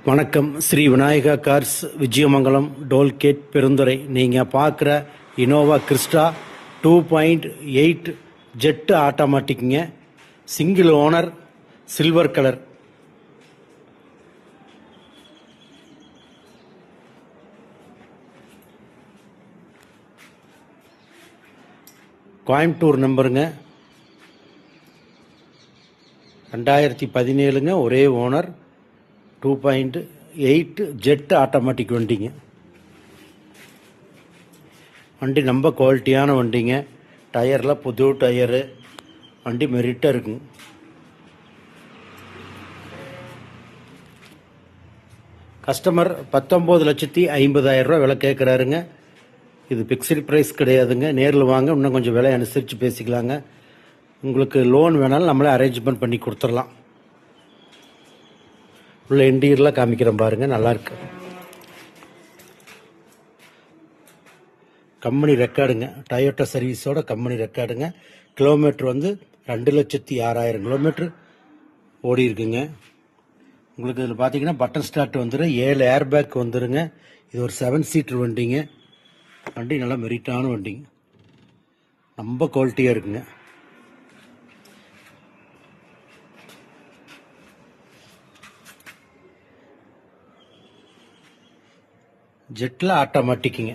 வணக்கம். Sri Vinayaka cars, Vijayamangalam, tollgate, Perundurai. நீங்கள் பார்க்குற இனோவா கிறிஸ்டா 2.8 ஜெட்டு ஆட்டோமேட்டிக்குங்க. Single owner, silver colour. Coimbatore நம்பருங்க. 2017ங்க. ஒரே ஓனர். 2.8 ஜெட் ஆட்டோமேட்டிக் வண்டிங்க. வண்டி ரொம்ப குவாலிட்டியான வண்டிங்க. டயரில் புது டயரு. வண்டி மெரிட்டாக இருக்குங்க. கஸ்டமர் 19,50,000 விலை கேட்குறாருங்க. இது பிக்சட் ப்ரைஸ் கிடையாதுங்க. நேரில் வாங்க, இன்னும் கொஞ்சம் விலை அனுசரித்து பேசிக்கலாங்க. உங்களுக்கு லோன் வேணாலும் நம்மளே அரேஞ்ச்மெண்ட் பண்ணி கொடுத்துடலாம். உள்ள இன்டீரியர்லாம் காமிக்கிறேன் பாருங்க, நல்லா இருக்கு. கம்பெனி ரெக்கார்டுங்க. டயோட்டா சர்வீஸோட கம்பெனி ரெக்கார்டுங்க. கிலோமீட்டர் 2,06,000 கிலோமீட்டர் ஓடி இருக்குங்க. உங்களுக்கு இதில் பார்த்தீங்கன்னா பட்டன் ஸ்டார்ட் வந்துடும். 7 ஏர் பேக் வந்துடுங்க. இது ஒரு 7 சீட்டர் வண்டிங்க. வண்டி நல்லா மெரிட்டான வண்டிங்க. ரொம்ப குவாலிட்டியாக இருக்குங்க. ஜெட்டில் ஆட்டோமேட்டிக்குங்க.